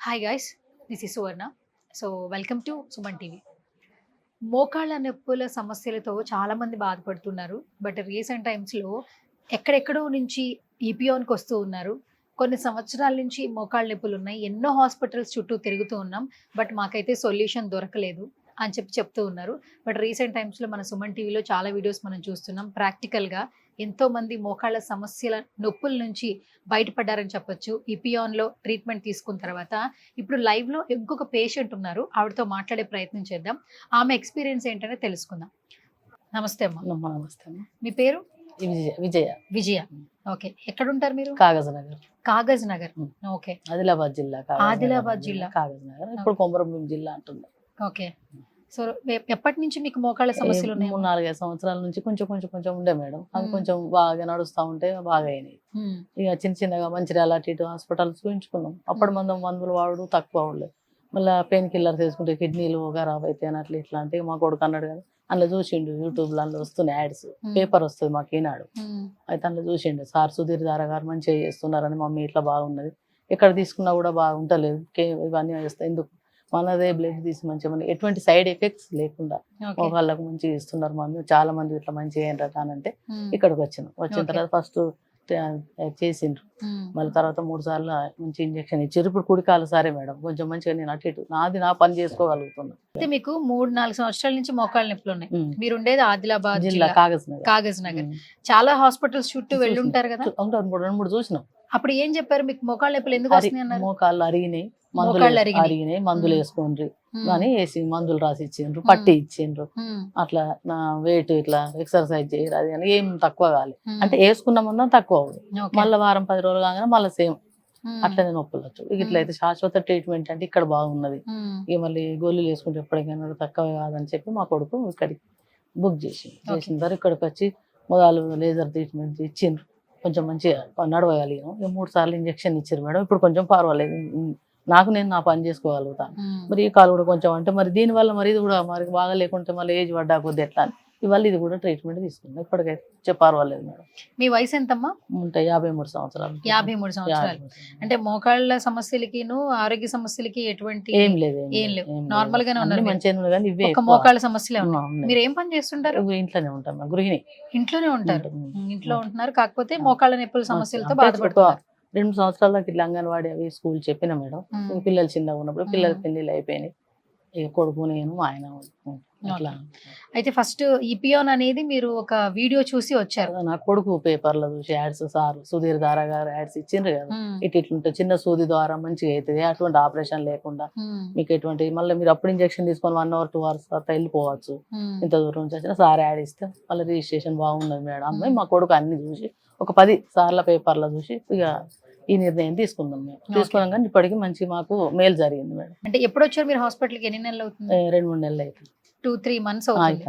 Hi guys, this is Suvarna. So welcome to Suman TV. మోకాళ్ళ నొప్పుల సమస్యలతో చాలామంది బాధపడుతున్నారు. బట్ రీసెంట్ టైమ్స్లో ఎక్కడెక్కడో నుంచి ఈపీఓన్కి వస్తూ ఉన్నారు. కొన్ని సంవత్సరాల నుంచి మోకాళ్ళ నొప్పులు ఉన్నాయి, ఎన్నో హాస్పిటల్స్ చుట్టూ తిరుగుతూ ఉన్నాం, బట్ మాకైతే సొల్యూషన్ దొరకలేదు అని చెప్తూ ఉన్నారు. బట్ రీసెంట్ టైమ్స్లో మన సుమన్ టీవీలో చాలా వీడియోస్ మనం చూస్తున్నాం. ప్రాక్టికల్గా ఎంతోమంది మోకాళ్ళ సమస్యల నొప్పుల నుంచి బయటపడ్డారని చెప్పొచ్చు ఈపీఆన్లో ట్రీట్మెంట్ తీసుకున్న తర్వాత. ఇప్పుడు లైవ్లో ఇంకొక పేషెంట్ ఉన్నారు, ఆవిడతో మాట్లాడే ప్రయత్నం చేద్దాం. ఆమె ఎక్స్పీరియన్స్ ఏంటనే తెలుసుకుందాం. నమస్తే అమ్మా. నమస్తే అమ్మ. మీ పేరు? విజయ. విజయ. ఓకే, ఎక్కడ ఉంటారు మీరు? కాగజ్ నగర్. కాగజ్ నగర్. ఓకే, ఆదిలాబాద్ జిల్లా. ఆదిలాబాద్ జిల్లా, కాగజ్ నగర్. ఇప్పుడు కొమరంభీం జిల్లా అంటుంది. ఓకే, సో ఎప్పటి నుంచి మీకు మోకాళ్ళ సమస్యలు ఉన్నాయి? 3-4 సంవత్సరాల నుంచి కొంచెం కొంచెం కొంచెం ఉండే మేడం. అది కొంచెం బాగా నడుస్తూ ఉంటే బాగా అయినాయి. ఇక చిన్న చిన్నగా మంచిర్యాల అటు ఇటు హాస్పిటల్స్ చూపించుకున్నాం. అప్పుడు మందులు వాడు తక్కువ అవ్వలేదు. మళ్ళీ పెయిన్ కిల్లర్స్ వేసుకుంటే కిడ్నీలు ఖరాబ్ అయితే అని అట్లా ఇట్లా అంటే మా కొడుకు అన్నాడు కదా, అందులో చూసిండు యూట్యూబ్లో, అందులో వస్తున్నాయి యాడ్స్, పేపర్ వస్తుంది మాకు ఈనాడు. అయితే అందులో చూసిండు, సార్ సుధీర్ దారా గారు మంచిగా చేస్తున్నారని, మమ్మీ ఇట్లా బాగున్నది, ఎక్కడ తీసుకున్నా కూడా బాగుంటలేదు, ఇవన్నీ చేస్తాయి ఎందుకు, మనదే బ్లడ్ తీసి మంచిగా మన ఎటువంటి సైడ్ ఎఫెక్ట్స్ లేకుండా వాళ్ళకు మంచిగా ఇస్తున్నారు, మమ్మీ చాలా మంది ఇట్లా మంచిగా ఏంటట అని అంటే ఇక్కడికి వచ్చిన తర్వాత ఫస్ట్ చేసిండ్రు. మళ్ళీ తర్వాత 3 సార్లు మంచి ఇంజక్షన్ ఇచ్చారు. ఇప్పుడు కుడికాలు సరే మేడం, కొంచెం మంచిగా నేను అటు ఇటు నా పని చేసుకోగలుగుతున్నా. అయితే మీకు 3-4 సంవత్సరాల నుంచి మోకాళ్ళ నొప్పులు ఉన్నాయి. మీరు ఉండేది ఆదిలాబాద్ జిల్లా కాగజ్ నగర్. చాలా హాస్పిటల్స్ చుట్టూ వెళ్ళి ఉంటారు కదా? 2-3 చూసినాం. అప్పుడు ఏం చెప్పారు మీకు? మోకాళ్ళ నొప్పులు ఎందుకు వస్తున్నాయి అన్నారు? మోకాళ్ళు అరిగినాయి, అరిగినాయి, మందులు వేసుకోండి అని వేసి మందులు రాసి ఇచ్చిండ్రు, పట్టి ఇచ్చిండ్రు. అట్లా నా వెయిట్ ఇట్లా ఎక్సర్సైజ్ చేయరు అది అని ఏం తక్కువ కావాలి అంటే వేసుకున్న మందం తక్కువ అవుతుంది. మళ్ళీ వారం 10 రోజులు కాగానే మళ్ళీ సేమ్ అట్లనే నొప్పులు వచ్చు. ఇట్లయితే శాశ్వత ట్రీట్మెంట్ అంటే ఇక్కడ బాగున్నది. ఇక మళ్ళీ గోళీలు వేసుకుంటే ఎప్పటికైనా తక్కువ కాదని చెప్పి మా కొడుకు ఇక్కడికి బుక్ చేసిన తర్వాత ఇక్కడికి వచ్చి మొదలు లేజర్ ట్రీట్మెంట్ ఇచ్చిండ్రు. కొంచెం మంచిగా నడవగలిగాను. 3 సార్లు ఇంజక్షన్ ఇచ్చారు మేడం. ఇప్పుడు కొంచెం పర్వాలేదు, నేను నా పని చేసుకోగలుగుతాను. మరి ఈ కాలు కూడా కొంచెం అంటే మరి దీనివల్ల మరి ఇది కూడా మరి బాగా లేకుంటే మళ్ళీ ఏజ్ పడ్డా కొద్ది ఎట్లా అని ఇవాళ ఇది కూడా ట్రీట్మెంట్ తీసుకున్నాం. ఇప్పటికైతే పర్వాలేదు మేడం. మీ వయసు ఎంతమ్మా? ఉంటాయి 53 సంవత్సరాలు. 53 సంవత్సరాలు. అంటే మోకాళ్ళ సమస్యలకి ఆరోగ్య సమస్యలకి ఎటువంటి ఏం లేదు, నార్మల్ గానే ఉన్నారు, మంచిగా. కానీ ఇవే మోకాళ్ళ సమస్యలే ఉన్నాయి. మీరు ఏం పని చేస్తుంటారు? ఇంట్లోనే ఉంటాం, గృహిణి. ఇంట్లోనే ఉంటారు, ఇంట్లో ఉంటున్నారు. కాకపోతే మోకాళ్ళ నొప్పుల సమస్యలతో బాధపడుతున్నారు. 2 సంవత్సరాల దాకా ఇట్లా అంగన్వాడీ అవి స్కూల్ చెప్పిన మేడం. పిల్లలు చిన్నగా ఉన్నప్పుడు పిల్లల పెళ్లిళ్ళు అయిపోయినాయి. ఇక కొడుకు నేను ఆయన అట్లా. అయితే ఫస్ట్ ఈపీఆన్ అనేది మీరు ఒక వీడియో చూసి వచ్చారు? నా కొడుకు పేపర్లో చూసి యాడ్స్, సార్ సుధీర్ దారా గారు యాడ్స్ ఇచ్చిండ్రు కదా, ఇట్లుంటే చిన్న సూది ద్వారా మంచిగా అవుతుంది, అటువంటి ఆపరేషన్ లేకుండా మీకు ఎటువంటి మళ్ళీ మీరు అప్పుడు ఇంజక్షన్ తీసుకొని 1 hour 2 hours తర్వాత వెళ్ళిపోవచ్చు. ఇంత దూరం నుంచి వచ్చిన సార్ యాడ్ ఇస్తే మళ్ళీ రిజిస్ట్రేషన్ బాగున్నది మేడం అమ్మాయి. మా కొడుకు అన్ని చూసి ఒక 10 సార్ల పేపర్లో చూసి ఇక ఈ నిర్ణయం తీసుకున్నాం. మేము తీసుకున్నాం కానీ ఇప్పటికీ మంచి మాకు మేలు జరిగింది మేడం. అంటే ఎప్పుడు వచ్చారు మీరు హాస్పిటల్కి? ఎన్ని నెలలు అవుతుంది? 2-3 నెలలు అవుతుంది. 2-3 months అవుతుంది.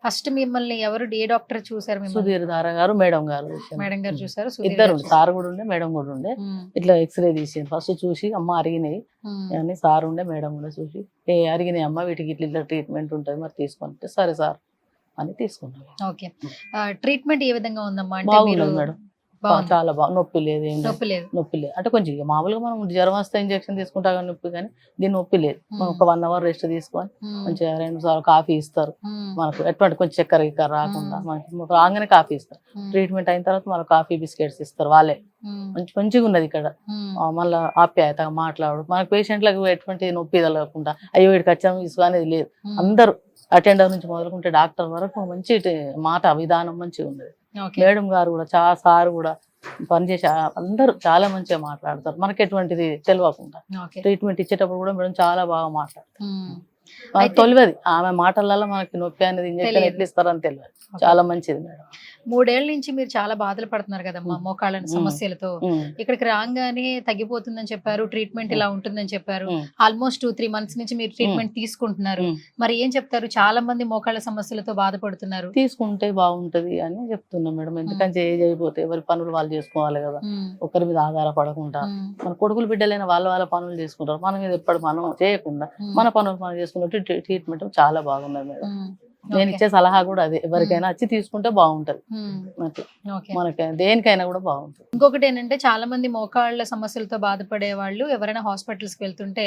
ఫస్ట్ మిమ్మల్ని ఎవరు ఏ డాక్టర్ చూసారు? సుధీర్ దారా గారు, మేడం గారు చూసారు. ఇద్దరు, సార్ కూడా ఉండే మేడం కూడా ఉండే. ఇట్లా ఎక్స్రే తీసింది ఫస్ట్ చూసి, అమ్మ అరిగినాయి అని సార్ ఉండే మేడం కూడా చూసి, అరిగినాయి అమ్మ, వీటికి ఇట్లా ట్రీట్మెంట్ ఉంటుంది మరి తీసుకుంటే సరే సార్ అని తీసుకున్నాం. ఓకే, ట్రీట్మెంట్ ఏ విధంగా ఉందమ్మా? బాగుంది మేడం, చాలా బాగా. నొప్పి లేదు, నొప్పి లేదు అంటే కొంచెం మామూలుగా మనం జ్వరం వస్తే ఇంజక్షన్ తీసుకుంటా కానీ నొప్పి, కానీ దీని నొప్పి లేదు. ఒక 1 hour రెస్ట్ తీసుకొని మంచిగా 2 సార్లు కాఫీ ఇస్తారు మనకు, ఎటువంటి కొంచెం చక్కెర రాకుండా మనకి రాగానే కాఫీ ఇస్తారు. ట్రీట్మెంట్ అయిన తర్వాత మనకు కాఫీ బిస్కెట్స్ ఇస్తారు వాళ్ళే. మంచిగా ఉన్నది ఇక్కడ. మళ్ళీ ఆప్యాయతగా మాట్లాడు, మనకు పేషెంట్లకు ఎటువంటి నొప్పి తగలకుండా అయ్యో వీడికి వచ్చాము ఇసు అనేది లేదు. అందరూ అటెండర్ నుంచి మొదలుకుంటే డాక్టర్ వరకు మంచి మాట విధానం మంచిగా ఉన్నది. మేడం గారు కూడా సార్ కూడా పనిచేసి అందరూ చాలా మంచిగా మాట్లాడతారు, మనకి ఎటువంటిది తెలియకుండా. ట్రీట్మెంట్ ఇచ్చేటప్పుడు కూడా మేడం చాలా బాగా మాట్లాడతారు. మనకు తెలియదు ఆమె మాటలలో మనకి నొప్పి అనేది ఇంజక్షన్ ఎట్లా ఇస్తారని తెలియదు. చాలా మంచిది మేడం. 3 ఏళ్ల నుంచి మీరు చాలా బాధలు పడుతున్నారు కదమ్మా మోకాళ్ళ సమస్యలతో. ఇక్కడికి రాగానే తగ్గిపోతుందని చెప్పారు, ట్రీట్మెంట్ ఇలా ఉంటుందని చెప్పారు. ఆల్మోస్ట్ 2-3 months నుంచి మీరు ట్రీట్మెంట్ తీసుకుంటున్నారు. మరి ఏం చెప్తారు? చాలా మంది మోకాళ్ళ సమస్యలతో బాధపడుతున్నారు. తీసుకుంటే బాగుంటది అని చెప్తున్నాం మేడం. ఎందుకంటే ఏజ్ అయిపోతే ఎవరి పనులు వాళ్ళు చేసుకోవాలి కదా, ఒకరి మీద ఆధారపడకుండా. మన కొడుకులు బిడ్డలైన వాళ్ళ పనులు చేసుకుంటారు, మన మీద ఎప్పుడు మనం చేయకుండా మన పనులు మనం చేసుకున్నట్టు ట్రీట్మెంట్ చాలా బాగున్నది మేడం. నేను ఇచ్చే సలహా కూడా అదే, ఎవరికైనా వచ్చి తీసుకుంటే బాగుంటది. అట్లా ఓకే. మనకి దేనికైనా కూడా బాగుంటుంది. ఇంకొకటి ఏంటంటే చాలా మంది మోకాళ్ళ సమస్యలతో బాధపడే వాళ్ళు ఎవరైనా హాస్పిటల్స్ కి వెళ్తుంటే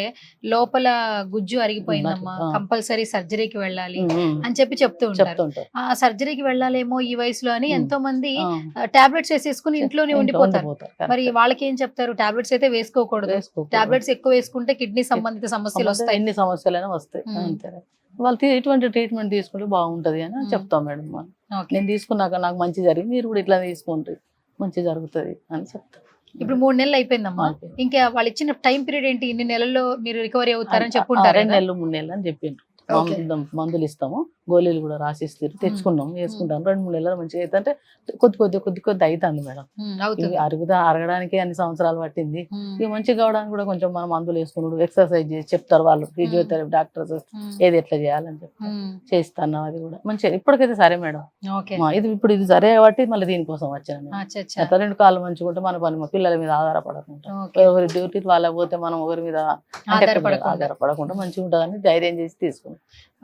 లోపల గుజ్జు అరిగిపోయిందమ్మా, ఆ. కంపల్సరీ సర్జరీకి వెళ్ళాలి ఉమ్. అని చెప్పి చెప్తూ ఉంటారు. చెప్తుంటారు. ఆ సర్జరీకి వెళ్ళాలేమో ఈ వయసులో అని ఎంతో మంది ఆ. టాబ్లెట్స్ వేసేసుకుని ఇంట్లోనే ఇంట్లో ఉండిపోతారు. ఉండిపోతారు. మరి వాళ్ళకి ఏం చెప్తారు? టాబ్లెట్స్ అయితే వేసుకోకూడదు, టాబ్లెట్స్ ఎక్కువ వేసుకుంటే కిడ్నీ సంబంధిత సమస్యలు వస్తాయి. ఎన్ని సమస్యలైనా వస్తాయి. అంతే వాళ్ళు ఇటువంటి ట్రీట్మెంట్ తీసుకుంటే బాగుంటది అని చెప్తాం మేడం. మనం ఓకే. నేను తీసుకున్నాక నాకు మంచి జరిగింది, మీరు కూడా ఇట్లా తీసుకోండి మంచి జరుగుతుంది అని చెప్తాం. ఇప్పుడు 3 నెలలు అయిపోయిందమ్మా, అయిపోయింది. ఇంకా వాళ్ళు ఇచ్చిన టైం పీరియడ్ ఏంటి? ఇన్ని నెలల్లో మీరు రికవరీ అవుతారని చెప్పుంటారు 2 కదా? నెలలు 3 నెలలు అని చెప్పిండ్రు. ఓకే. మందులు ఇస్తాము, గోళీలు కూడా రాసిస్తారు, తెచ్చుకున్నాం, వేసుకుంటాం. 2-3 నెలలు మంచిగా అయితే అంటే కొద్ది అవుతుంది మేడం. అవుతుంది. అరగడానికి అన్ని సంవత్సరాలు పట్టింది. ఉమ్. ఇక మంచిగా కావడానికి కూడా కొంచెం మనం మందులు వేసుకున్నాడు, ఎక్సర్సైజ్ చేసి చెప్తారు వాళ్ళు, ఫిజియోథెరపీ డాక్టర్స్ ఏది ఎట్లా చేయాలని చెప్పి చేస్తాను. అది కూడా మంచిగా ఇప్పటికైతే సరే మేడం. ఓకే. ఇది సరే కాబట్టి మళ్ళీ దీనికోసం వచ్చాను. అచ్చా, అచ్చా. అట్లా 2 కాళ్ళు మంచిగా ఉంటే మన పని మా పిల్లల మీద ఆధారపడకుండా, ఓకే. ఎవరి డ్యూటీ వాళ్ళకి పోతే మనం ఒకరి మీద ఆధారపడకుండా మంచిగా ఉంటుందని ధైర్యం చేసి తీసుకున్నాం.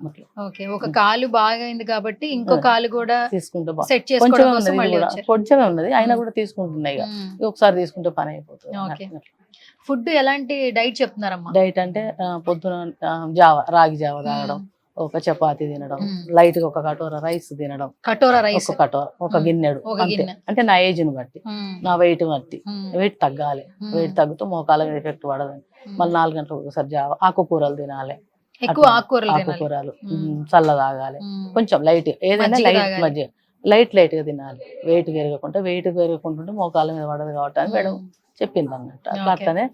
అట్లా ఓకే. ఒక కాలు బాగా అయింది కాబట్టి ఇంకో కాలు కూడా తీసుకుంటే సెట్ కొంచెమే చేసుకోవడం కోసం ఉన్నది, మళ్ళీ ఇది కూడా వచ్చారు. కొంచెమే ఉన్నది అయినా కూడా తీసుకుంటున్నాయి. ఇక ఒకసారి తీసుకుంటే పని అయిపోతుంది. ఓకే. ఫుడ్ ఎలాంటి డైట్ చెప్తున్నారమ్మా? డైట్ అంటే పొద్దున రాగి జావ తాగడం, ఒక చపాతీ తినడం, లైట్ గా ఒక కటోర రైస్ తినడం, కటోరా రైస్, ఒక గిన్నెడు అంతే. అంటే నా ఏజ్ ని బట్టి, నా వెయిట్ బట్టి, వెయిట్ తగ్గాలి, వెయిట్ తగ్గుతూ మోకాల మీద ఎఫెక్ట్ పడదని. మళ్ళీ 4 గంటలకు ఒకసారి జావ, ఆకుకూరలు తినాలి, ఎక్కువ ఆకుకూరలు తినాలి. ఆకుకూరలు చల్ల తాగాలి, కొంచెం లైట్ ఏదైనా లైట్ మధ్య లైట్ గా తినాలి. వెయిట్ పెరగకుంటుంటే మోకాల మీద పడదు కాబట్టి అని మేడం చెప్పింది అన్నట్టు. అట్లా అట్లనే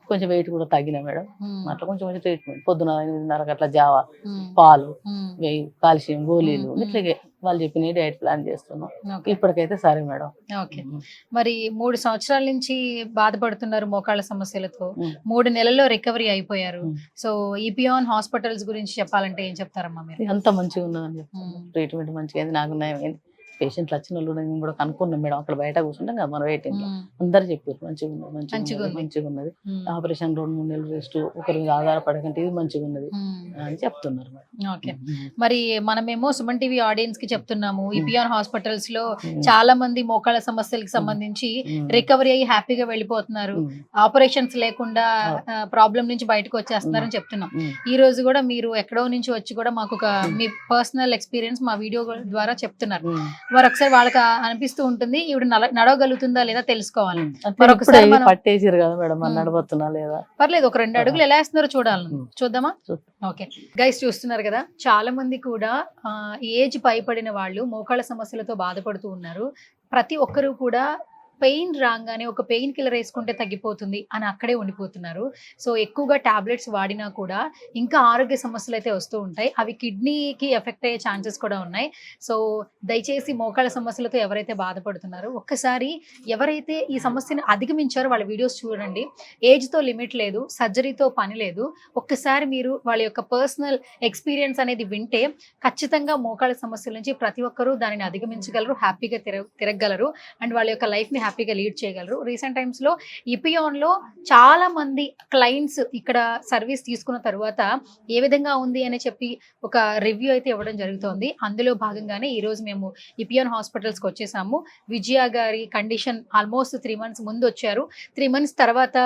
కొంచెం వెయిట్ కూడా తగ్గిన మేడం. అట్లా కొంచెం ట్రీట్మెంట్ పొద్దున 8:30 అట్లా జావ, పాలు, కాల్షియం గోళీలు, ఇట్లాగే వాళ్ళు చెప్పిన డైట్ ప్లాన్ చేస్తున్నాం. ఇప్పటికైతే సరే మేడం. ఓకే. మరి 3 సంవత్సరాల నుంచి బాధపడుతున్నారు మోకాళ్ళ సమస్యలతో, 3 నెలల్లో రికవరీ అయిపోయారు. సో ఇపియాన్ హాస్పిటల్స్ గురించి చెప్పాలంటే ఏం చెప్తారమ్మా మీరు? అంత మంచిగా ఉన్నదని చెప్తాను. ట్రీట్మెంట్ మంచిగా అయింది, నాకు నయమైంది. పేషెంట్లు వచ్చిన వాళ్ళు నేను కూడా కనుక్కున్నాం మేడం, అక్కడ బయట కూర్చుంటాం కదా మన వెయిటింగ్ లో, అందరు చెప్పారు మంచిగా ఉన్నది, ఆపరేషన్ 2-3 నెలలు రెస్ట్, ఒకరి మీద ఆధారపడకంటే ఇది మంచిగా ఉన్నది అని చెప్తున్నారు మేడం. ఓకే. మరి మనమేమో సుమన్ టీవీ ఆడియన్స్ కి చెప్తున్నాము, ఇపియాన్ హాస్పిటల్స్ లో చాలా మంది మోకాళ్ళ సమస్యలకు సంబంధించి రికవరీ అయ్యి హ్యాపీగా వెళ్ళిపోతున్నారు, ఆపరేషన్స్ లేకుండా ప్రాబ్లం నుంచి బయటకు వచ్చేస్తున్నారని చెప్తున్నాం. ఈ రోజు కూడా మీరు ఎక్కడో నుంచి వచ్చి కూడా మాకు ఒక మీ పర్సనల్ ఎక్స్పీరియన్స్ మా వీడియో ద్వారా చెప్తున్నారు. మరి ఒకసారి వాళ్ళకి అనిపిస్తూ ఉంటుంది ఈవిడ నడవగలుగుతుందా లేదా తెలుసుకోవాలి. పట్టేసారు కదా మేడం, నడవతున్నా లేదా, పర్లేదు ఒక 2 అడుగులు ఎలా వేస్తున్నారో చూద్దామా? ఓకే గైస్, చూస్తున్నారు కదా, చాలా మంది కూడా ఏజ్ పైపడిన వాళ్ళు మోకాళ్ళ సమస్యలతో బాధపడుతూ ఉన్నారు. ప్రతి ఒక్కరూ కూడా పెయిన్ రాగానే ఒక పెయిన్ కిల్లర్ వేసుకుంటే తగ్గిపోతుంది అని అక్కడే ఉండిపోతున్నారు. సో ఎక్కువగా టాబ్లెట్స్ వాడినా కూడా ఇంకా ఆరోగ్య సమస్యలు అయితే వస్తూ ఉంటాయి, అవి కిడ్నీకి ఎఫెక్ట్ అయ్యే ఛాన్సెస్ కూడా ఉన్నాయి. సో దయచేసి మోకాళ్ళ సమస్యలతో ఎవరైతే బాధపడుతున్నారో ఒక్కసారి ఎవరైతే ఈ సమస్యను అధిగమించారో వాళ్ళ వీడియోస్ చూడండి. ఏజ్తో లిమిట్ లేదు, సర్జరీతో పని లేదు. ఒక్కసారి మీరు వాళ్ళ యొక్క పర్సనల్ ఎక్స్పీరియన్స్ అనేది వింటే ఖచ్చితంగా మోకాళ్ళ సమస్యల నుంచి ప్రతి ఒక్కరూ దానిని అధిగమించగలరు, హ్యాపీగా తిరగగలరు అండ్ వాళ్ళ యొక్క లైఫ్ని హ్యాపీగా లీడ్ చేయగలరు. రీసెంట్ టైమ్స్లో ఇపియాన్లో చాలా మంది క్లయింట్స్ ఇక్కడ సర్వీస్ తీసుకున్న తర్వాత ఏ విధంగా ఉంది అని చెప్పి ఒక రివ్యూ అయితే ఇవ్వడం జరుగుతోంది. అందులో భాగంగానే ఈరోజు మేము ఇపియాన్ హాస్పిటల్స్కి వచ్చేసాము. విజయ గారి కండిషన్ ఆల్మోస్ట్ 3 months ముందు వచ్చారు. 3 months తర్వాత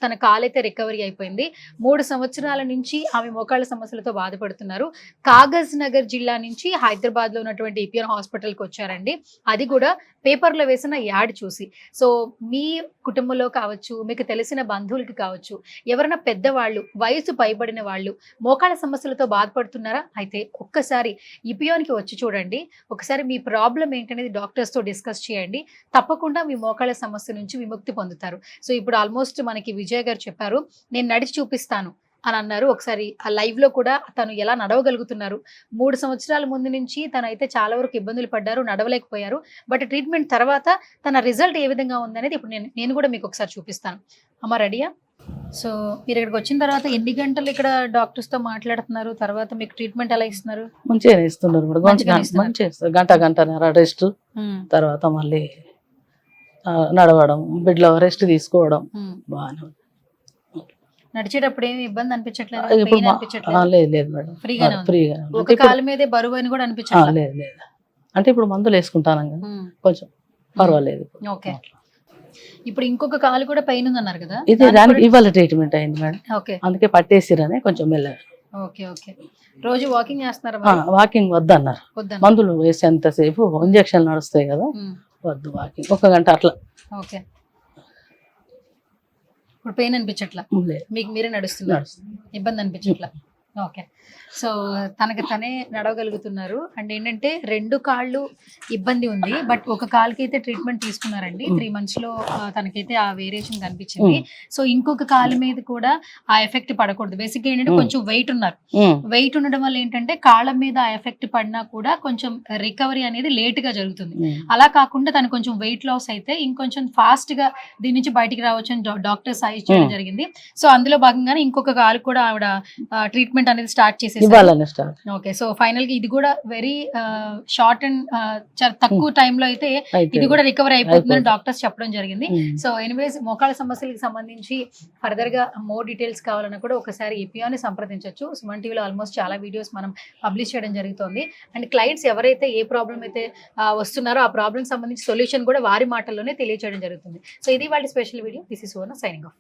తన కాలైతే రికవరీ అయిపోయింది. 3 సంవత్సరాల నుంచి ఆమె మోకాళ్ళ సమస్యలతో బాధపడుతున్నారు. కాగజ్ నగర్ జిల్లా నుంచి హైదరాబాద్లో ఉన్నటువంటి ఇపియాన్ హాస్పిటల్కి వచ్చారండి. అది కూడా పేపర్లో వేసిన యాడ్ చూసి. సో మీ కుటుంబంలో కావచ్చు, మీకు తెలిసిన బంధువులకి కావచ్చు, ఎవరైనా పెద్దవాళ్ళు, వయసు పైబడిన వాళ్ళు మోకాళ్ళ సమస్యలతో బాధపడుతున్నారా? అయితే ఒక్కసారి ఇపియాన్కి వచ్చి చూడండి. ఒకసారి మీ ప్రాబ్లం ఏంటనేది డాక్టర్స్తో డిస్కస్ చేయండి. తప్పకుండా మీ మోకాళ్ళ సమస్య నుంచి విముక్తి పొందుతారు. సో ఇప్పుడు ఆల్మోస్ట్ మనకి విజయ్ గారు చెప్పారు, నేను నడిచి చూపిస్తాను అని అన్నారు. ఒకసారి ఆ లైవ్ లో కూడా తను ఎలా నడవగలుగుతున్నారు, 3 సంవత్సరాల ముందు నుంచి తనైతే చాలా వరకు ఇబ్బందులు పడ్డారు, నడవలేకపోయారు. బట్ ట్రీట్మెంట్ తర్వాత తన రిజల్ట్ ఏ విధంగా ఉందనేది ఇప్పుడు నేను కూడా మీకు ఒకసారి చూపిస్తాను. అమ్మ రెడీయా? సో మీరు ఇక్కడికి వచ్చిన తర్వాత ఎన్ని గంటలు ఇక్కడ డాక్టర్స్ తో మాట్లాడుతున్నారు, తర్వాత మీకు ట్రీట్మెంట్ ఎలా ఇస్తున్నారు? మంచిగా ఇస్తున్నారు, గంటన్నర రెస్ట్, తర్వాత మళ్ళీ నడవడం, బెడ్ లో రెస్ట్ తీసుకోవడం బాగా. నడిచేటప్పుడు ఏమి ఇబ్బంది అనిపించట్లేదు, ఇప్పుడు పెయిన్ అనిపించట్లేదు, లేదు లేదు మేడం, ఫ్రీగానే ఉంది. ఫ్రీగా. ఒక కాలు మీదే బరువు అని కూడా అనిపించట్లేదు. లేదు లేదు, అంటే ఇప్పుడు మందులు వేసుకుంటాను కదా, కొంచెం పర్వాలేదు. ఓకే. ఇప్పుడు ఇంకొక కాలు కూడా పెయిన్ ఉంది అన్నారు కదా, ఇది దానికి ఇవాళ ట్రీట్మెంట్ అయింది మేడం. ఓకే అందుకే పట్టేసిరని కొంచెం మెల్లగా. Okay okay. రోజు వాకింగ్ చేస్తున్నారా? వాకింగ్ వద్దన్నారు, వద్దన్న. మందులు వేసేంతసేపు ఇంజక్షన్ నడుస్తాయి కదా, వద్దు వాకింగ్ 1 గంట అట్లా. ఓకే. ఇప్పుడు పెయిన్ అనిపించట్లా, లేదు, మీకు మీరే నడుస్తున్నారు, ఇబ్బంది అనిపించట్లా. ఓకే. సో తనకి తనే నడవగలుగుతున్నారు. అండ్ ఏంటంటే 2 కాళ్ళు ఇబ్బంది ఉంది, బట్ ఒక కాలుకి అయితే ట్రీట్మెంట్ తీసుకున్నారండి. 3 months లో తనకైతే ఆ వేరియేషన్ కనిపించింది. సో ఇంకొక కాలు మీద కూడా ఆ ఎఫెక్ట్ పడకూడదు. బేసిక్గా ఏంటంటే కొంచెం వెయిట్ ఉన్నారు, వెయిట్ ఉండడం వల్ల ఏంటంటే కాళ్ళ మీద ఆ ఎఫెక్ట్ పడినా కూడా కొంచెం రికవరీ అనేది లేట్ గా జరుగుతుంది. అలా కాకుండా తను కొంచెం వెయిట్ లాస్ అయితే ఇంకొంచెం ఫాస్ట్ గా దీని నుంచి బయటికి రావచ్చు అని డాక్టర్ సజెస్ట్ చేయడం జరిగింది. సో అందులో భాగంగానే ఇంకొక కాలు కూడా ఆవిడ ట్రీట్మెంట్ అనేది స్టార్ట్ చేసేసారు. ఓకే. సో ఫైనల్ గా ఇది కూడా వెరీ షార్ట్ అండ్ తక్కువ టైంలో అయితే ఇది కూడా రికవర్ అయిపోతుందని డాక్టర్స్ చెప్పడం జరిగింది. సో ఎనీవేస్ మోకాళ్ళ సమస్యలకు సంబంధించి ఫర్దర్ గా మోర్ డీటెయిల్స్ కావాలన్నా కూడా ఒకసారి ఏపీఆర్ని సంప్రదించవచ్చు. సుమన్ టీవీలో ఆల్మోస్ట్ చాలా వీడియోస్ మనం పబ్లిష్ చేయడం జరుగుతుంది. అండ్ క్లయింట్స్ ఎవరైతే ఏ ప్రాబ్లం అయితే వస్తున్నారో ఆ ప్రాబ్లం సంబంధించి సొల్యూషన్ కూడా వారి మాటల్లోనే తెలియజేయడం జరుగుతుంది. సో ఇది వాళ్ళ special video. This is Suvarna signing off.